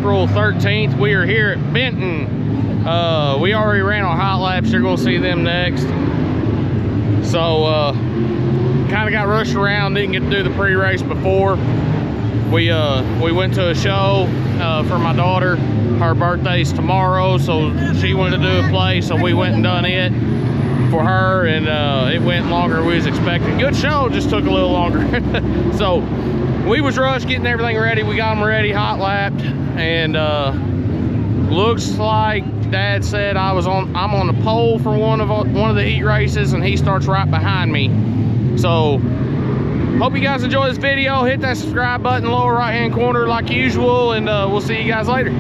April 13th. We are here at Benton. We already ran our hot laps. You're gonna see them next. So kind of got rushed around, didn't get to do the pre-race before. We went to a show for my daughter. Her birthday's tomorrow, so she wanted to do a play, so we went and done it for her, and it went longer than we was expecting. Good show, just took a little longer. So we was rushed getting everything ready. We got them ready, hot lapped, and looks like Dad said I'm on the pole for one of the heat races, and he starts right behind me. So hope you guys enjoy this video. Hit that subscribe button lower right hand corner like usual, and we'll see you guys later.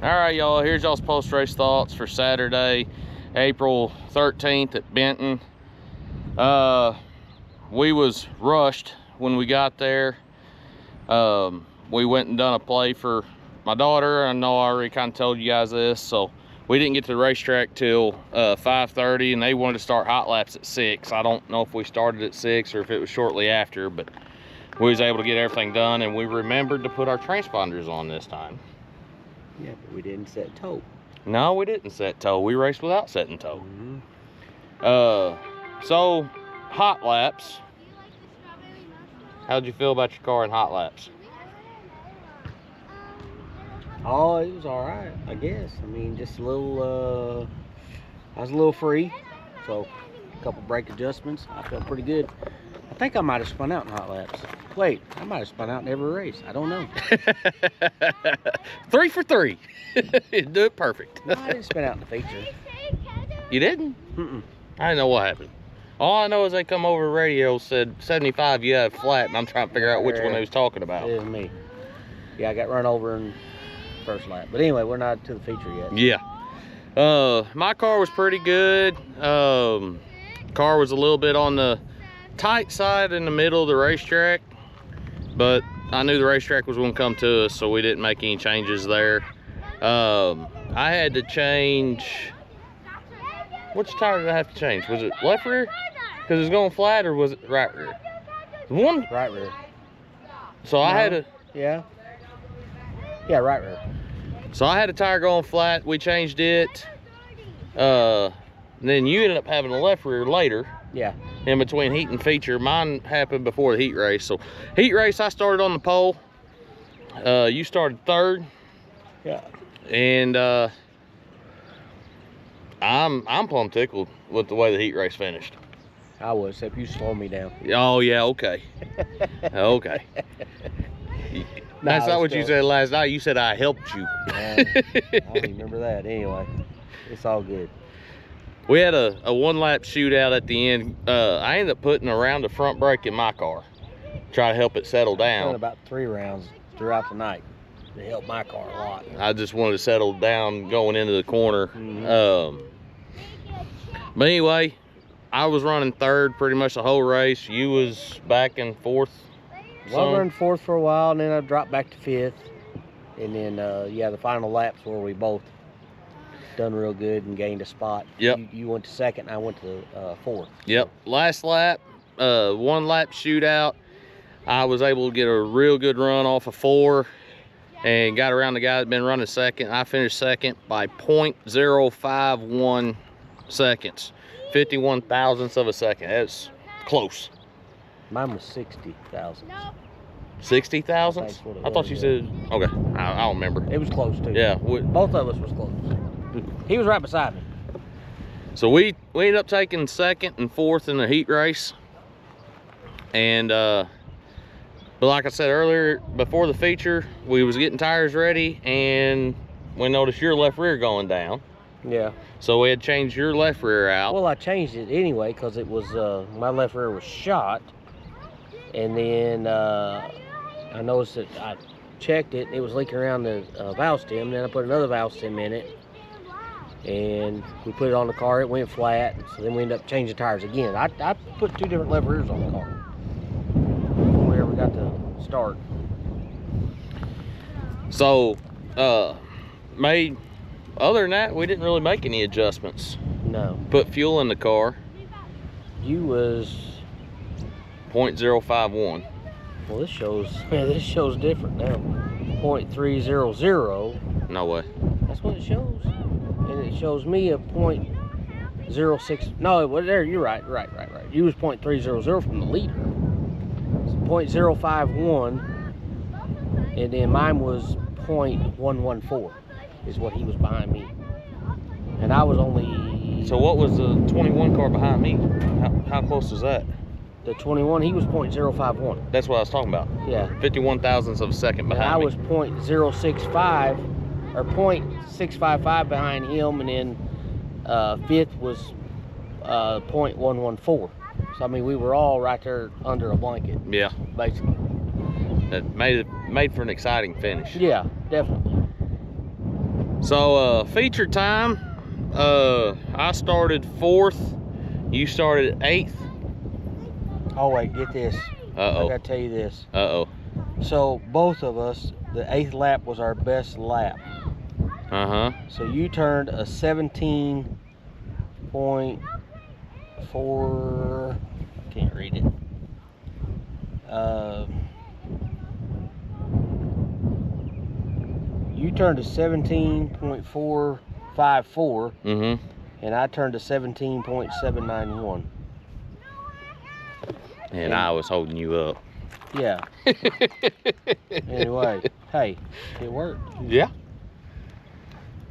All right, y'all, here's y'all's post-race thoughts for Saturday, April 13th at Benton. We was rushed when we got there. We went and done a play for my daughter. I know I already kind of told you guys this, so we didn't get to the racetrack till 5:30, and they wanted to start hot laps at 6. I don't know if we started at 6 or if it was shortly after, but we was able to get everything done, and we remembered to put our transponders on this time. Yeah, but we didn't set tow. No, we didn't set tow. We raced without setting tow. So hot laps. How'd you feel about your car in hot laps? Oh, it was all right, I guess. I mean, just a little, I was a little free, so a couple brake adjustments. I felt pretty good. I think I might have spun out in hot laps. Wait, I might have spun out in every race. I don't know. 3 for 3. You do it perfect. No, I didn't spin out in the feature. You didn't? Mm-mm. I didn't know what happened. All I know is they come over the radio, said 75 you have flat, and I'm trying to figure out which one they was talking about. It was me. Yeah, I got run over in first lap. But anyway, we're not to the feature yet. Yeah. My car was pretty good. Car was a little bit on the tight side in the middle of the racetrack, but I knew the racetrack was going to come to us, so we didn't make any changes there. I had to change. Which tire did I have to change? Was it left rear? Because it's going flat, or was it right rear? One right rear. So no. I had a. Yeah, right rear. So I had a tire going flat. We changed it. Then you ended up having a left rear later. Yeah. In between heat and feature. Mine happened before the heat race. So heat race, I started on the pole. You started third. Yeah. And I'm plumb tickled with the way the heat race finished. I was, except you slowed me down. Oh yeah, okay. Okay. That's not what you said last night. You said I helped you. I don't remember that. Anyway, it's all good. We had a one-lap shootout at the end. I ended up putting around the front brake in my car, try to help it settle down. Done about 3 rounds throughout the night to help my car a lot. I just wanted to settle down going into the corner. But anyway, I was running third pretty much the whole race. You was back and forth. Well, I ran fourth for a while, and then I dropped back to 5th. And then, yeah, the final laps where we both done real good and gained a spot. Yep. You went to 2nd, I went to 4th. Yep. Last lap, 1-lap shootout. I was able to get a real good run off of 4 and got around the guy that had been running 2nd. I finished 2nd by 0.051 seconds. 51 thousandths of a second. That's close. Mine was 60,000. 60 thousandths? I thought you said, okay, I don't remember. It was close too. Yeah. Both of us was close. He was right beside me. So we ended up taking 2nd and 4th in the heat race. And, but like I said earlier, before the feature, we was getting tires ready and we noticed your left rear going down. Yeah. So we had changed your left rear out. Well, I changed it anyway because it was, my left rear was shot. And then I noticed that I checked it, and it was leaking around the valve stem. Then I put another valve stem in it, and we put it on the car. It went flat, so then we ended up changing tires again. I put 2 different left rears on the car when we ever got to start. So, other than that, we didn't really make any adjustments. No. Put fuel in the car. You was 0.051. Well, this shows different now. 0.300. No way. That's what it shows. And it shows me a 0.06. No, well, there, you're right. You was 0.300 from the leader. It's 0.051. And then mine was 0.114 is what he was behind me. And I was only... So what was the 21 car behind me? How close was that? The 21, he was 0.051. That's what I was talking about. Yeah. 51 thousandths of a second behind me. I was 0.065 or 0.655 behind him, and then 5th was 0.114. So I mean, we were all right there under a blanket. Yeah. Basically. It made for an exciting finish. Yeah, definitely. So feature time, I started 4th, you started 8th. Oh wait, get this. Uh-oh. I gotta tell you this. Uh-oh. So both of us, the 8th lap was our best lap. Uh-huh. So you turned a 17.4, I can't read it. You turned a 17.454, and I turned a 17.791. And I was holding you up. Yeah. Anyway, hey, it worked. Yeah.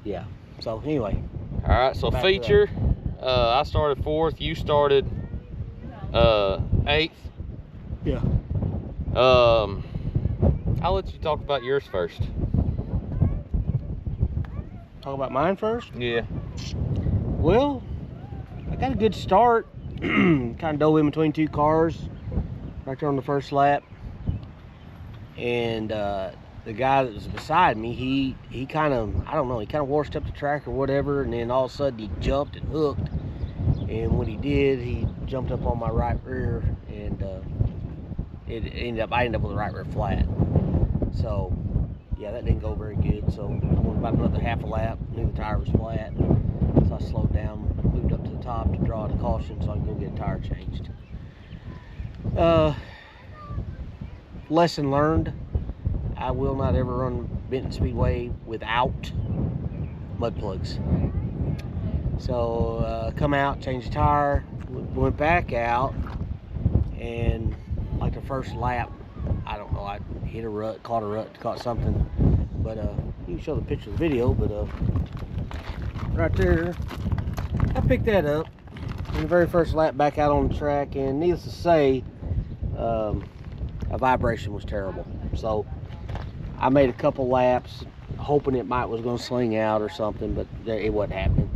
Yeah. So anyway. All right. So Back feature, I started 4th. You started 8th. Yeah. I'll let you talk about yours first. Talk about mine first? Yeah. Well, I got a good start. Kind of dove in between 2 cars right there on the first lap. And the guy that was beside me, he kind of, I don't know, he kind of washed up the track or whatever, and then all of a sudden he jumped and hooked. And when he did, he jumped up on my right rear, and I ended up with a right rear flat. So yeah, that didn't go very good. So I went about another half a lap, knew the tire was flat. So I slowed down, moved up to the top to draw the caution so I could go get a tire changed. Lesson learned, I will not ever run Benton Speedway without mud plugs. So come out, changed the tire, went back out, and like the first lap, I don't know, I hit a rut, caught something. But you can show the picture of the video, but right there, I picked that up in the very first lap back out on the track, and needless to say, a vibration was terrible. So I made a couple laps hoping it was going to sling out or something, but it wasn't happening.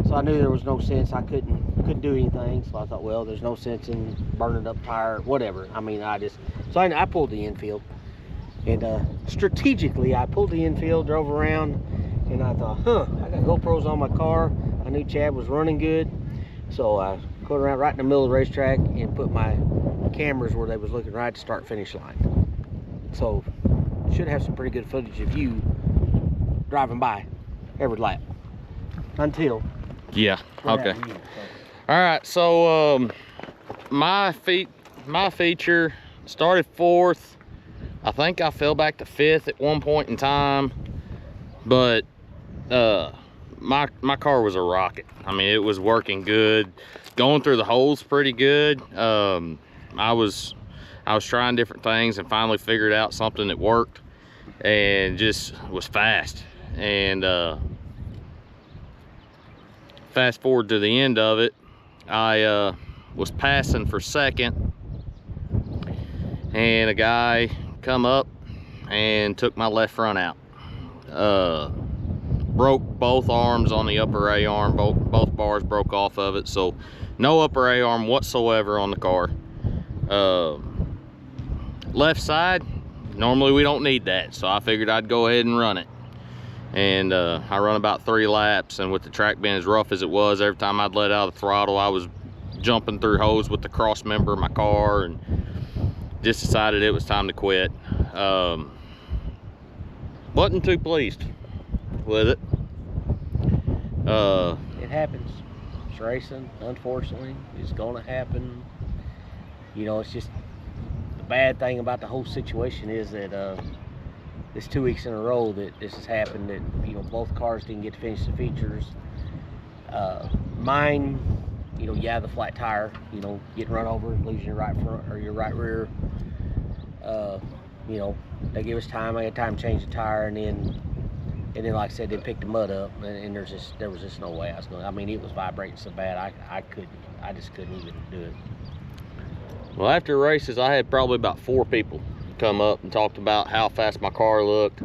So I knew there was no sense. I couldn't do anything. So I thought, well, there's no sense in burning up tire, whatever. I mean, I pulled the infield, and strategically I pulled the infield, drove around, and I thought, I got GoPros on my car. I knew Chad was running good, so I go around right in the middle of the racetrack and put my cameras where they was looking right to start finish line. So should have some pretty good footage of you driving by every lap until. Yeah. Okay. All right. So my feature started 4th. I think I fell back to 5th at one point in time, but my car was a rocket. I mean, it was working good, going through the holes pretty good. I was trying different things and finally figured out something that worked, and just was fast. And fast forward to the end of it, I was passing for 2nd, and a guy come up and took my left front out. Broke both arms on the upper A arm. Both bars broke off of it, so no upper A arm whatsoever on the car. Left side, normally we don't need that, so I figured I'd go ahead and run it. And I run about 3 laps, and with the track being as rough as it was, every time I'd let out the throttle, I was jumping through holes with the cross member of my car, and just decided it was time to quit. Wasn't too pleased with it. It happens. It's racing, unfortunately. It's gonna happen. You know, it's just the bad thing about the whole situation is that it's 2 weeks in a row that this has happened, that, you know, both cars didn't get to finish the features. Mine, you know, yeah, the flat tire, you know, getting run over, losing your right front or your right rear. You know, they give us time. I had time to change the tire, and then like I said, they picked the mud up, and there was just no way I was going. I mean, it was vibrating so bad, I just couldn't even do it. Well, after races, I had probably about 4 people come up and talked about how fast my car looked.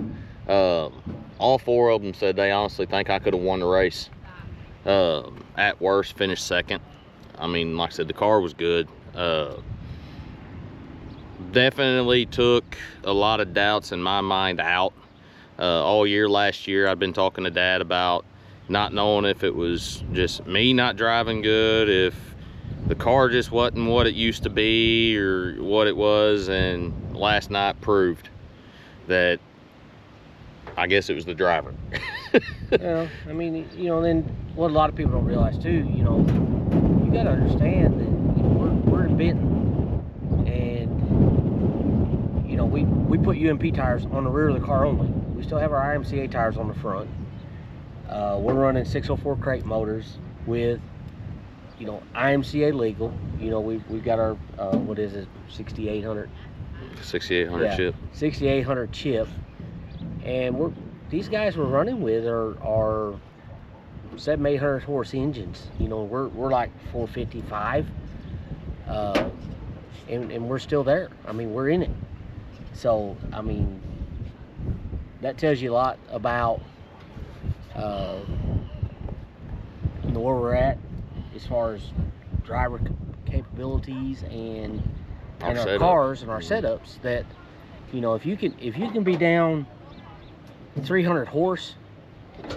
All 4 of them said they honestly think I could have won the race. At worst, finished 2nd. I mean, like I said, the car was good. Definitely took a lot of doubts in my mind out. all year last year. I've been talking to Dad about not knowing if it was just me not driving good, if the car just wasn't what it used to be or what it was, and last night proved that I guess it was the driver. Well, I mean, you know, then what a lot of people don't realize too, you know, you got to understand that, you know, we're in Benton, and you know, we put UMP tires on the rear of the car only. We still have our IMCA tires on the front. We're running 604 crate motors with, you know, IMCA legal. You know, we've got our what is it, 6800 chip. 6800 chip, and these guys we're running with are 700-800 horse engines. You know, we're like 455, and we're still there. I mean, we're in it. So I mean, that tells you a lot about you know, where we're at as far as driver capabilities and our cars and our setups. That, you know, if you can be down 300 horse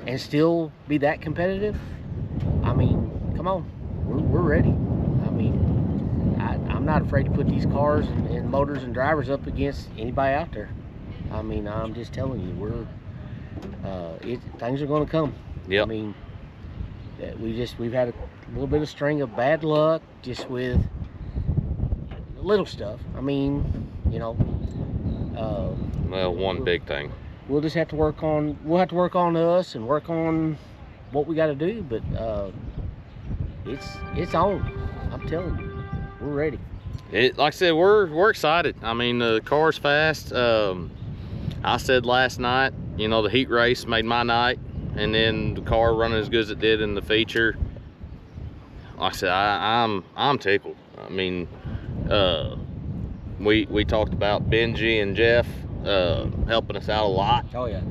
and still be that competitive, I mean, come on, we're ready. I mean, I'm not afraid to put these cars and motors and drivers up against anybody out there. I mean, I'm just telling you, things are going to come. Yep. I mean, we've had a little bit of string of bad luck just with little stuff. I mean, you know, well, one big thing. We'll just have to work on. We'll have to work on us and work on what we got to do. But it's on. I'm telling you, we're ready. Like I said, we're excited. I mean, the car's fast. I said last night, you know, the heat race made my night, and then the car running as good as it did in the feature. Like I said, I'm tickled. I mean, we talked about Benji and Jeff helping us out a lot. Oh yeah.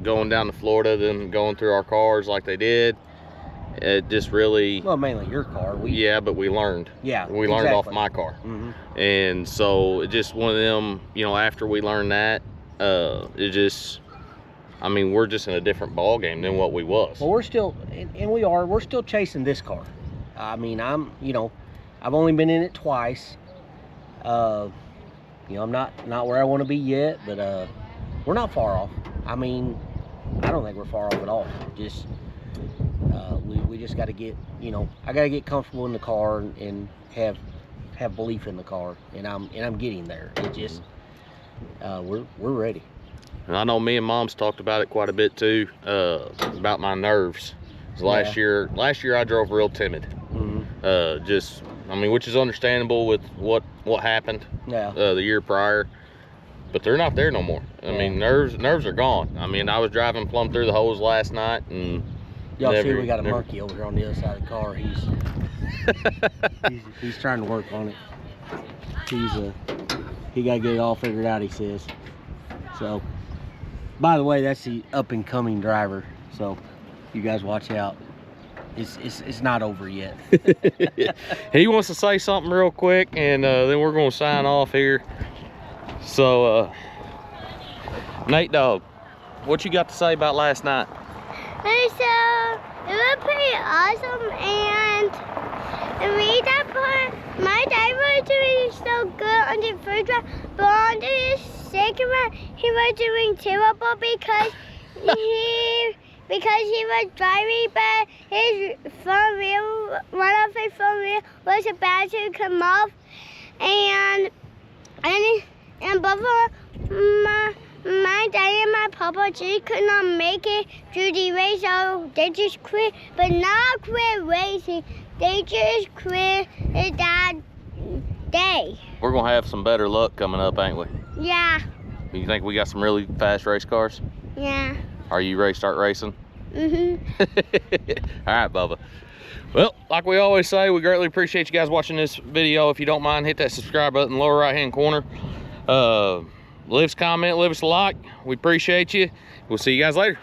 Going down to Florida, then going through our cars like they did. It just really, well, mainly your car. Yeah, but we learned. Yeah, we learned off my car. Mm-hmm. And so it just one of them, you know, after we learned that, it just, I mean, we're just in a different ball game than what we was. Well, we're still, and we're still chasing this car. I mean, you know, I've only been in it twice. You know, I'm not where I want to be yet, but we're not far off. I mean, I don't think we're far off at all. Just we just got to get, you know, I got to get comfortable in the car and have belief in the car, and I'm getting there. It just we're ready. And I know me and Mom's talked about it quite a bit too, about my nerves. Last year I drove real timid. Mm-hmm. Just, I mean, which is understandable with what happened the year prior, but they're not there no more. I mean, nerves are gone. I mean, I was driving plumb through the holes last night, and y'all see we got a monkey over here on the other side of the car. He's trying to work on it. He got to get it all figured out, he says. So, by the way, that's the up and coming driver. So, you guys watch out. It's not over yet. He wants to say something real quick, and then we're going to sign off here. So, Nate Dogg, what you got to say about last night? Hey, so it was pretty awesome, and the that part, my dad was doing so good on the first round, but on the second round, he was doing terrible because he was driving, but his front wheel, one of his front wheel was about to come off, and both of my dad and my papa just could not make it through the race, so they just quit, but not quit racing. They just quit that day. We're gonna have some better luck coming up, ain't we? Yeah. You think we got some really fast race cars? Yeah. Are you ready to start racing? Mm-hmm. All right, Bubba. Well, like we always say, we greatly appreciate you guys watching this video. If you don't mind, hit that subscribe button in the lower right-hand corner. Leave us a comment, leave us a like. We appreciate you. We'll see you guys later.